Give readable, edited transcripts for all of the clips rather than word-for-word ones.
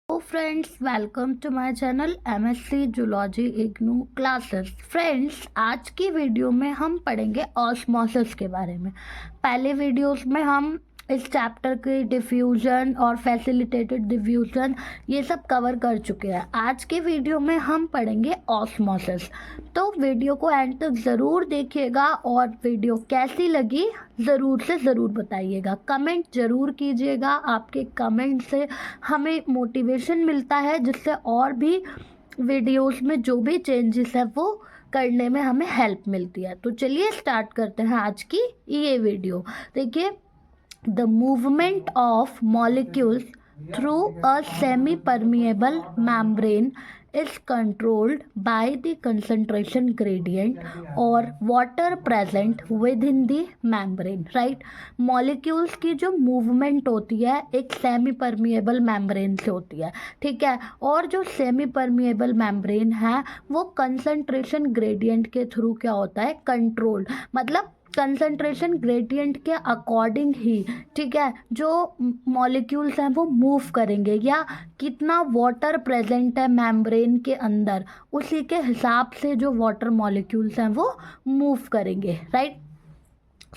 Friends, welcome to my channel MSc zoology IGNOU classes. Friends, आज की video में हम पढ़ेंगे ऑस्मोसिस के बारे में। पहले वीडियोस में हम इस चैप्टर के डिफ्यूजन और फैसिलिटेटेड डिफ्यूजन ये सब कवर कर चुके हैं। आज के वीडियो में हम पढ़ेंगे ऑस्मोसिस। तो वीडियो को एंड तक ज़रूर देखिएगा और वीडियो कैसी लगी ज़रूर से ज़रूर बताइएगा। कमेंट ज़रूर कीजिएगा, आपके कमेंट से हमें मोटिवेशन मिलता है, जिससे और भी वीडियोस में जो भी चेंजेस है वो करने में हमें हेल्प मिलती है। तो चलिए स्टार्ट करते हैं आज की ये वीडियो। देखिए, the movement of molecules through a semi-permeable membrane is controlled by the concentration gradient or water present within the membrane, right? molecules की जो movement होती है एक सेमी परमिएबल मेम्ब्रेन से होती है, ठीक है। और जो सेमी परमिएबल मेम्ब्रेन है वो कंसंट्रेशन ग्रेडियंट के थ्रू क्या होता है, कंट्रोल, मतलब कंसंट्रेशन ग्रेडियंट के अकॉर्डिंग ही, ठीक है, जो मॉलिक्यूल्स हैं वो मूव करेंगे, या कितना वाटर प्रेजेंट है मेम्ब्रेन के अंदर उसी के हिसाब से जो वाटर मॉलिक्यूल्स हैं वो मूव करेंगे, right.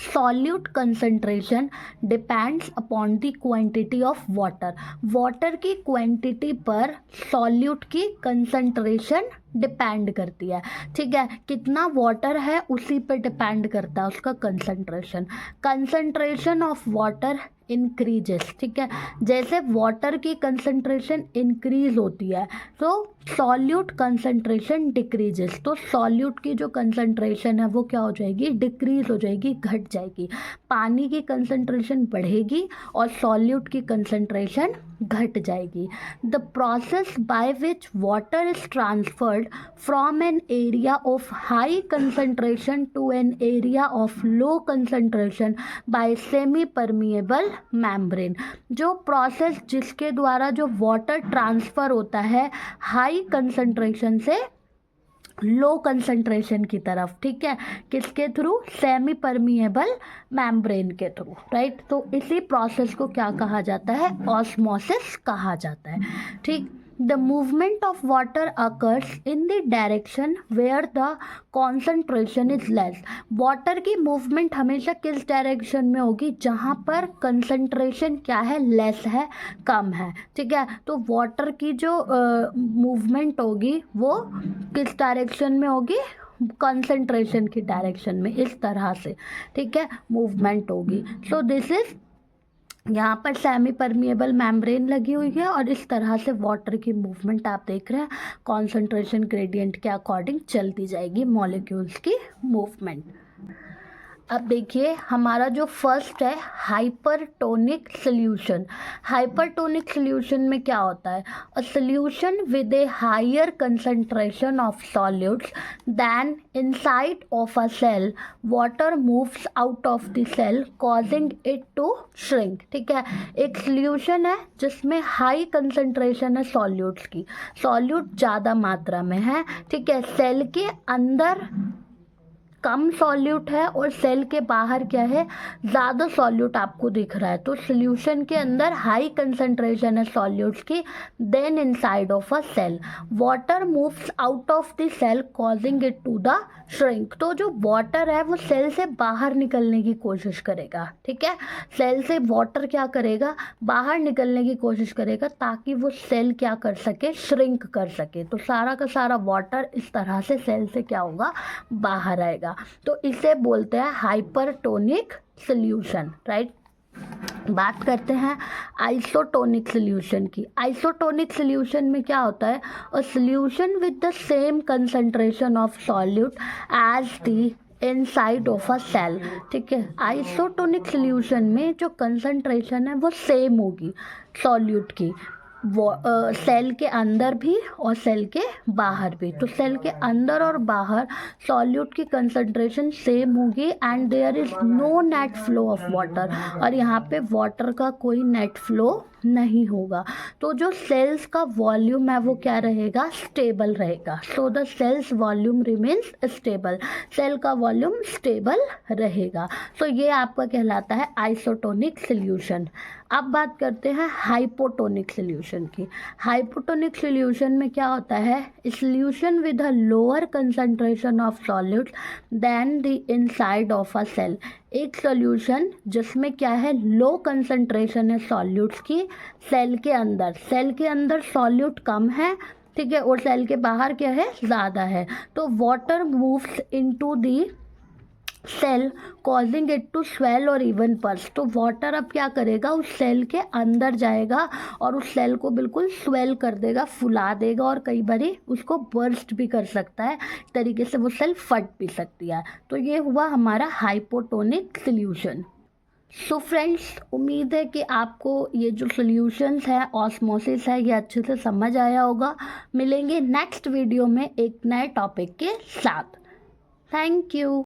Solute concentration depends upon the quantity of water. Water की क्वांटिटी पर सॉल्यूट की कंसंट्रेशन डिपेंड करती है, ठीक है। कितना वाटर है उसी पर डिपेंड करता है उसका concentration. Concentration of water increases, ठीक है। जैसे वाटर की कंसंट्रेशन इंक्रीज होती है तो सॉल्यूट कंसंट्रेशन डिक्रीजेस, तो सॉल्यूट की जो कंसंट्रेशन है वो क्या हो जाएगी, डिक्रीज हो जाएगी, घट जाएगी। पानी की कंसंट्रेशन बढ़ेगी और सॉल्यूट की कंसंट्रेशन घट जाएगी। The process by which water is transferred from an area of high concentration to an area of low concentration by semi permeable membrane. जो प्रोसेस जिसके द्वारा जो वाटर ट्रांसफ़र होता है हाई कंसंट्रेशन से लो कंसंट्रेशन की तरफ, ठीक है, किसके थ्रू, सेमी परमिएबल मेम्ब्रेन के थ्रू, राइट। तो इसी प्रोसेस को क्या कहा जाता है, ऑस्मोसिस कहा जाता है, ठीक। The movement of water occurs in the direction where the concentration is less. Water की मूवमेंट हमेशा किस डायरेक्शन में होगी, जहाँ पर कंसंट्रेशन क्या है, लेस है, कम है, ठीक है। तो वाटर की जो मूवमेंट होगी वो किस डायरेक्शन में होगी, कंसंट्रेशन की डायरेक्शन में, इस तरह से, ठीक है, मूवमेंट होगी। सो दिस इज, यहाँ पर सेमी परमिएबल मेम्ब्रेन लगी हुई है और इस तरह से वाटर की मूवमेंट आप देख रहे हैं कॉन्सेंट्रेशन ग्रेडियंट के अकॉर्डिंग चलती जाएगी मॉलिक्यूल्स की मूवमेंट। अब देखिए, हमारा जो फर्स्ट है हाइपरटोनिक सोल्यूशन। हाइपरटोनिक सोल्यूशन में क्या होता है, a solution with a higher concentration of solutes than inside of a cell, water moves out of the cell causing it to shrink, ठीक है। एक सोल्यूशन है जिसमें हाई कंसंट्रेशन है सॉल्यूट्स की, सॉल्यूट ज़्यादा मात्रा में है, ठीक है, सेल के अंदर कम सॉल्यूट है और सेल के बाहर क्या है, ज़्यादा सॉल्यूट आपको दिख रहा है। तो सोल्यूशन के अंदर हाई कंसंट्रेशन है सॉल्यूट्स की, then inside of a cell water moves out of the cell causing it to the shrink. तो जो वाटर है वो सेल से बाहर निकलने की कोशिश करेगा, ठीक है, सेल से वाटर क्या करेगा, बाहर निकलने की कोशिश करेगा ताकि वो सेल क्या कर सके, श्रिंक कर सके। तो सारा का सारा वाटर इस तरह से सेल से क्या होगा, बाहर आएगा। तो इसे बोलते हैं हाइपरटोनिक सॉल्यूशन, राइट। बात करते हैं आइसोटोनिक सॉल्यूशन की। आइसोटोनिक सॉल्यूशन में क्या होता है, a solution with the same concentration of solute as the inside of a cell, ठीक है। आइसोटोनिक सॉल्यूशन में जो कंसंट्रेशन है वो सेम होगी सॉल्यूट की, सेल के अंदर भी और सेल के बाहर भी। तो सेल के अंदर और बाहर सॉल्यूट की कंसंट्रेशन सेम होगी and there is no net flow of water, और यहाँ पे वाटर का कोई नेट फ्लो नहीं होगा। तो जो सेल्स का वॉल्यूम है वो क्या रहेगा, स्टेबल रहेगा। So the cell's volume remains stable, cell का वॉल्यूम स्टेबल रहेगा। सो ये आपका कहलाता है आइसोटोनिक सॉल्यूशन। अब बात करते हैं हाइपोटोनिक सॉल्यूशन की। हाइपोटोनिक सॉल्यूशन में क्या होता है, solution with a lower concentration of solutes than the inside of a cell. एक सॉल्यूशन जिसमें क्या है, लो कंसंट्रेशन है सॉल्यूट्स की सेल के अंदर सॉल्यूट कम है, ठीक है, और सेल के बाहर क्या है, ज़्यादा है। तो water moves into the cell causing it to swell और इवन बर्स्ट। तो वाटर अब क्या करेगा, उस सेल के अंदर जाएगा और उस सेल को बिल्कुल स्वेल कर देगा, फुला देगा, और कई बारी उसको बर्स्ट भी कर सकता है, तरीके से वो सेल फट भी सकती है। तो ये हुआ हमारा हाइपोटोनिक सॉल्यूशन। सो फ्रेंड्स, उम्मीद है कि आपको ये जो सॉल्यूशंस है, ऑस्मोसिस है, ये अच्छे से समझ आया होगा। मिलेंगे नेक्स्ट वीडियो में एक नए टॉपिक के साथ। Thank you.